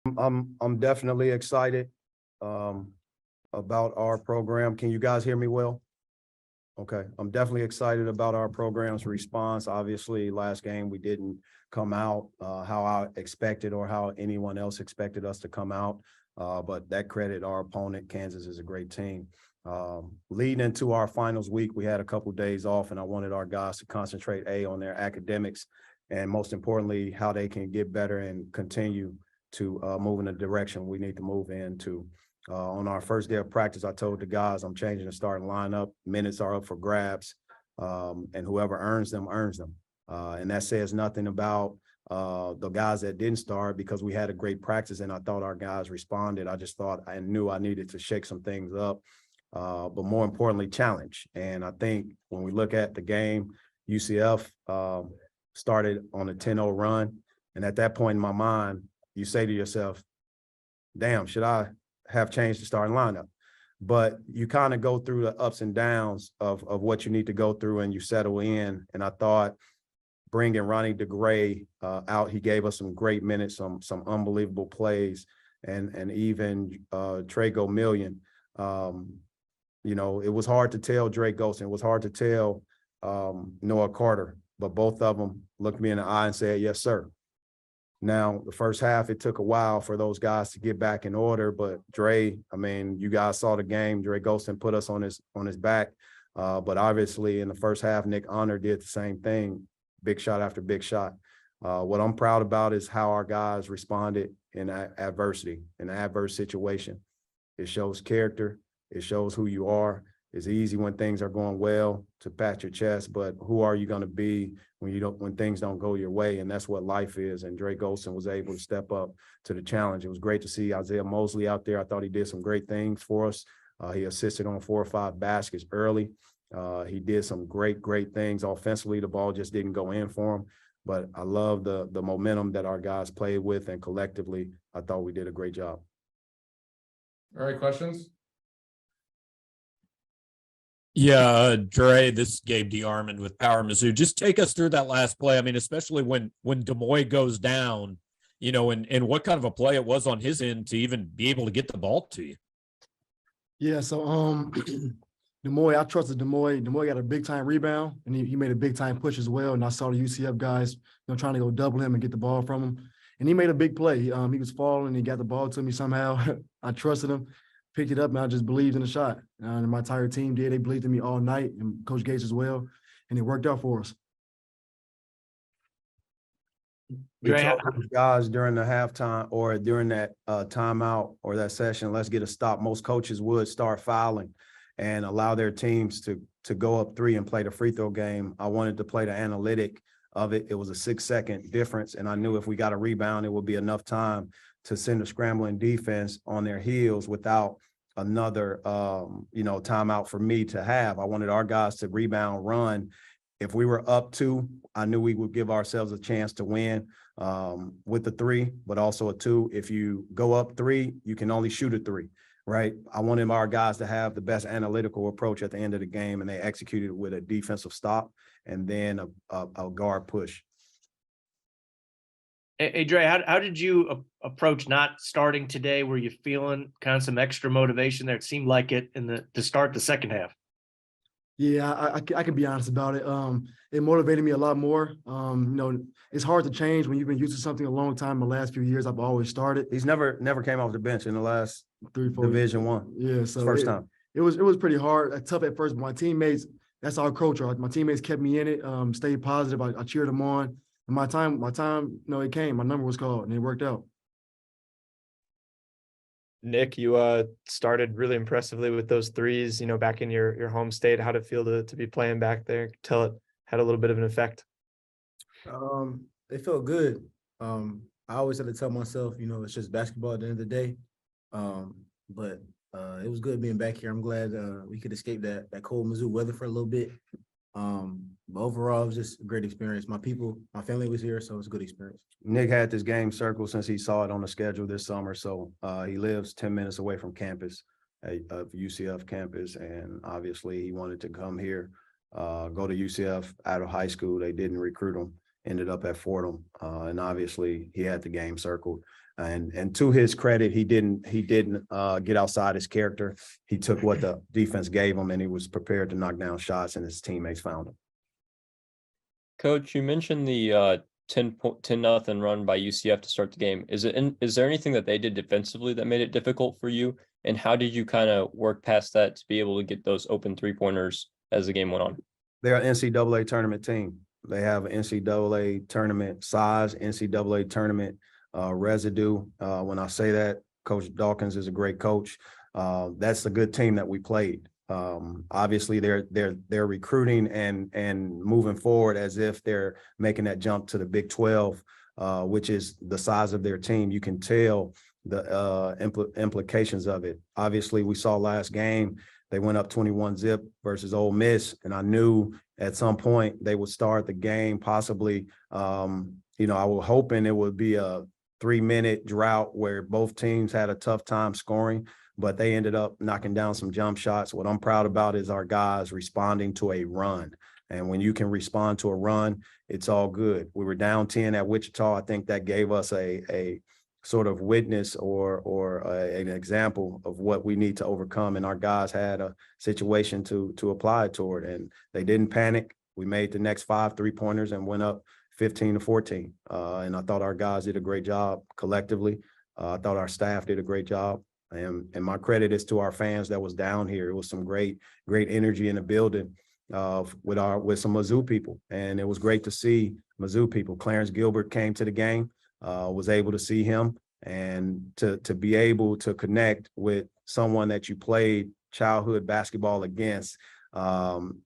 I'm definitely excited about our program. Can you guys hear me well? Okay, I'm definitely excited about our program's response. Obviously, last game we didn't come out how I expected or how anyone else expected us to come out. But that credit our opponent. Kansas is a great team. Leading into our finals week, we had a couple of days off, and I wanted our guys to concentrate on their academics, and most importantly, how they can get better and continue to move in the direction we need to move into. On our first day of practice, I told the guys I'm changing the starting lineup. Minutes are up for grabs, and whoever earns them, earns them. And that says nothing about the guys that didn't start, because we had a great practice and I thought our guys responded. I just thought I knew I needed to shake some things up, but more importantly, challenge. And I think when we look at the game, UCF started on a 10-0 run. And at that point in my mind, you say to yourself, damn, should I have changed the starting lineup? But you kind of go through the ups and downs of what you need to go through and you settle in. And I thought bringing Ronnie DeGray out, he gave us some great minutes, some unbelievable plays, and even Trey Gomillion. You know, it was hard to tell Drake Golson. It was hard to tell Noah Carter, but both of them looked me in the eye and said, yes, sir. Now, the first half, it took a while for those guys to get back in order, but Dre, I mean, you guys saw the game. Dre Golson put us on his back, but obviously in the first half, Nick Honor did the same thing, big shot after big shot. What I'm proud about is how our guys responded in adversity, in an adverse situation. It shows character. It shows who you are. It's easy when things are going well to pat your chest, but who are you going to be when things don't go your way? And that's what life is. And Drake Olsen was able to step up to the challenge. It was great to see Isaiah Mosley out there. I thought he did some great things for us. He assisted on 4 or 5 baskets early. He did some great things offensively. The ball just didn't go in for him. But I love the momentum that our guys played with, and collectively, I thought we did a great job. All right, questions? Yeah, Dre, this is Gabe DeArmond with Power Mizzou. Just take us through that last play. I mean, especially when DeMoy goes down, you know, and what kind of a play it was on his end to even be able to get the ball to you. Yeah, so DeMoy, I trusted DeMoy. DeMoy got a big time rebound, and he made a big time push as well. And I saw the UCF guys, trying to go double him and get the ball from him. And he made a big play. He was falling, he got the ball to me somehow. I trusted him, picked it up, and I just believed in the shot. And my entire team did. They believed in me all night, and Coach Gates as well. And it worked out for us. We told those guys during the halftime or during that timeout or that session, let's get a stop. Most coaches would start fouling and allow their teams to go up 3 and play the free throw game. I wanted to play the analytic of it. It was a 6-second difference, and I knew if we got a rebound, it would be enough time to send a scrambling defense on their heels without another timeout for me to have. I wanted our guys to rebound, run. If we were up 2, I knew we would give ourselves a chance to win with the 3, but also a 2. If you go up 3, you can only shoot a 3, right? I wanted our guys to have the best analytical approach at the end of the game, and they executed with a defensive stop and then a guard push. Hey, Dre, how did you approach not starting today? Were you feeling kind of some extra motivation there? It seemed like it to start the second half. Yeah, I can be honest about it. It motivated me a lot more. It's hard to change when you've been used to something a long time. The last few years, I've always started. He's never came off the bench in the last 3-4 Division I. Yeah, so first time. It was pretty hard, tough at first. But my teammates, that's our culture. My teammates kept me in it. Stayed positive. I cheered them on. And my time, it came. My number was called, and it worked out. Nick, you started really impressively with those threes, back in your home state. How'd it feel to be playing back there? Tell it had a little bit of an effect. It felt good. I always had to tell myself, it's just basketball at the end of the day. But it was good being back here. I'm glad we could escape that cold Mizzou weather for a little bit. But overall, it was just a great experience. My family was here, so it was a good experience. Nick had this game circled since he saw it on the schedule this summer. So he lives 10 minutes away from campus, of UCF campus. And obviously he wanted to come here, go to UCF out of high school. They didn't recruit him, ended up at Fordham. And obviously he had the game circled. And to his credit, he didn't get outside his character. He took what the defense gave him, and he was prepared to knock down shots, and his teammates found him. Coach, you mentioned the 10-0 run by UCF to start the game. Is there anything that they did defensively that made it difficult for you? And how did you kind of work past that to be able to get those open 3-pointers as the game went on? They're an NCAA tournament team. They have an NCAA tournament size, NCAA tournament residue. When I say that, Coach Dawkins is a great coach. That's a good team that we played. Obviously, they're recruiting and moving forward as if they're making that jump to the Big 12, which is the size of their team. You can tell the implications of it. Obviously, we saw last game, they went up 21-0 versus Ole Miss, and I knew at some point they would start the game possibly. I was hoping it would be a 3-minute drought where both teams had a tough time scoring, but they ended up knocking down some jump shots. What I'm proud about is our guys responding to a run. And when you can respond to a run, it's all good. We were down 10 at Wichita. I think that gave us a sort of witness or an example of what we need to overcome. And our guys had a situation to apply toward, and they didn't panic. We made the next 5 3-pointers and went up 15-14. And I thought our guys did a great job collectively. I thought our staff did a great job. And my credit is to our fans that was down here. It was some great energy in the building with some Mizzou people. And it was great to see Mizzou people. Clarence Gilbert came to the game, was able to see him, and to be able to connect with someone that you played childhood basketball against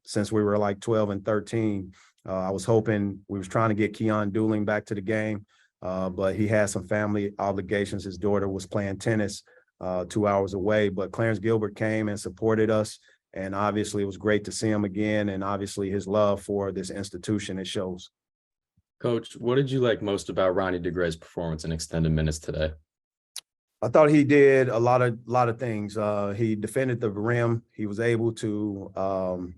since we were like 12 and 13. I was hoping, we was trying to get Keon Dooling back to the game, but he had some family obligations. His daughter was playing tennis 2 hours away, but Clarence Gilbert came and supported us. And obviously it was great to see him again. And obviously his love for this institution, it shows. Coach, what did you like most about Ronnie DeGray's performance in extended minutes today? I thought he did a lot of things. He defended the rim. He was able to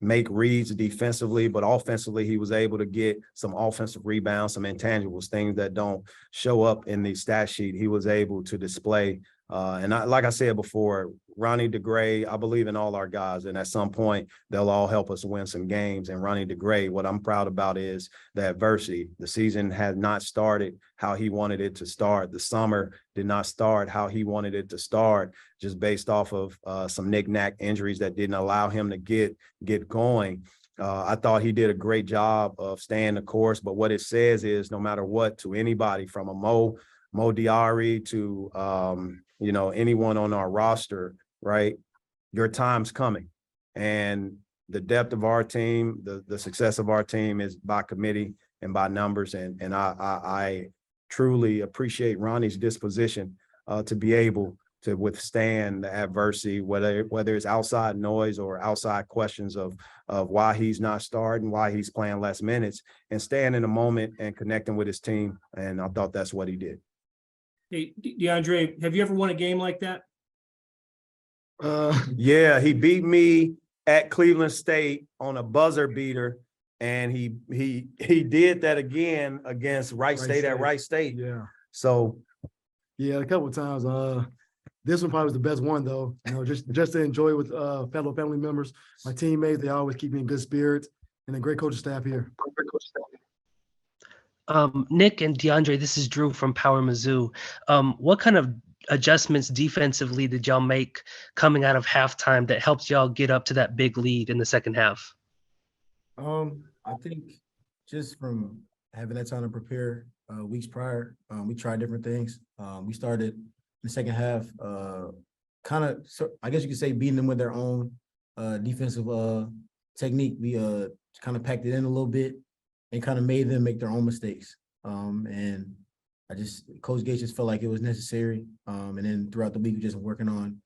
make reads defensively, but offensively, he was able to get some offensive rebounds, some intangibles, things that don't show up in the stat sheet. He was able to display. Like I said before, Ronnie DeGray, I believe in all our guys, and at some point they'll all help us win some games. And Ronnie DeGray, what I'm proud about is the adversity. The season had not started how he wanted it to start. The summer did not start how he wanted it to start, just based off of some knick-knack injuries that didn't allow him to get going. I thought he did a great job of staying the course, but what it says is no matter what, to anybody from a Mo Diari to anyone on our roster, right? Your time's coming. And the depth of our team, the success of our team is by committee and by numbers. And I truly appreciate Ronnie's disposition to be able to withstand the adversity, whether it's outside noise or outside questions of why he's not starting, why he's playing less minutes, and staying in the moment and connecting with his team. And I thought that's what he did. Hey, DeAndre, have you ever won a game like that? Yeah, he beat me at Cleveland State on a buzzer beater, and he did that again against Wright State at Wright State. Yeah. So, yeah, a couple of times. This one probably was the best one though. Just to enjoy with fellow family members, my teammates. They always keep me in good spirits, and a great coaching staff here. Nick and DeAndre, this is Drew from Power Mizzou. What kind of adjustments defensively did y'all make coming out of halftime that helped y'all get up to that big lead in the second half? I think just from having that time to prepare weeks prior, we tried different things. We started in the second half, I guess you could say beating them with their own defensive technique. We kind of packed it in a little bit and kind of made them make their own mistakes. And Coach Gates just felt like it was necessary. And then throughout the week, we just working on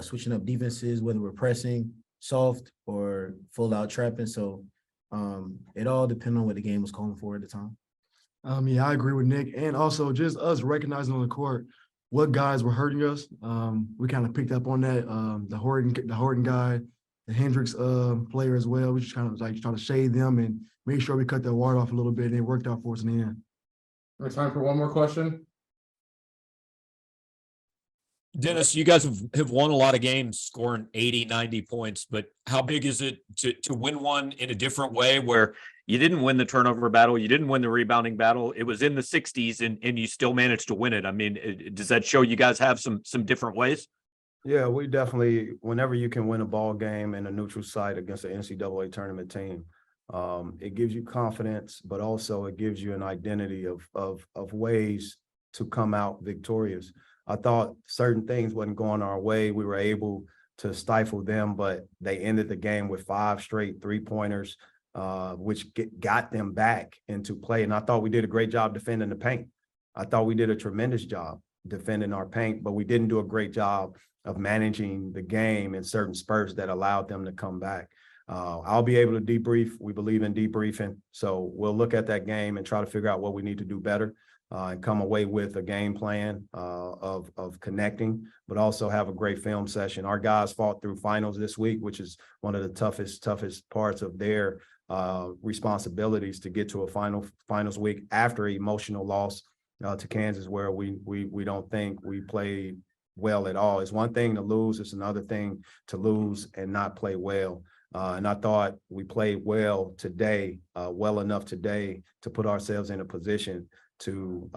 switching up defenses, whether we're pressing, soft, or full out trapping. So it all depended on what the game was calling for at the time. Yeah, I agree with Nick. And also just us recognizing on the court what guys were hurting us. We kind of picked up on that. The Horton guy, the Hendricks player as well. We just kind of like trying to shade them and make sure we cut their water off a little bit, and it worked out for us in the end. Time for one more question. Dennis, you guys have won a lot of games scoring 80, 90 points, but how big is it to win one in a different way where you didn't win the turnover battle, you didn't win the rebounding battle, it was in the 60s and you still managed to win it? I mean, does that show you guys have some different ways? Yeah, we definitely, whenever you can win a ball game in a neutral site against an NCAA tournament team, it gives you confidence, but also it gives you an identity of ways to come out victorious. I thought certain things wasn't going our way. We were able to stifle them, but they ended the game with 5 straight 3-pointers, which got them back into play. And I thought we did a great job defending the paint. I thought we did a tremendous job defending our paint, but we didn't do a great job of managing the game in certain spurts that allowed them to come back. I'll be able to debrief. We believe in debriefing. So we'll look at that game and try to figure out what we need to do better. And come away with a game plan of connecting, but also have a great film session. Our guys fought through finals this week, which is one of the toughest parts of their responsibilities to get to a finals week after an emotional loss to Kansas, where we don't think we played well at all. It's one thing to lose, it's another thing to lose and not play well. And I thought we played well today, well enough today to put ourselves in a position to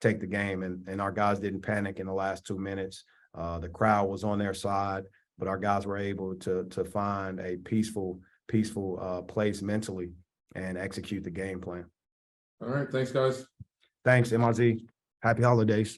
take the game, and our guys didn't panic in the last 2 minutes. The crowd was on their side, but our guys were able to find a peaceful place mentally and execute the game plan. All right, thanks, guys. Thanks, MRZ. Happy holidays.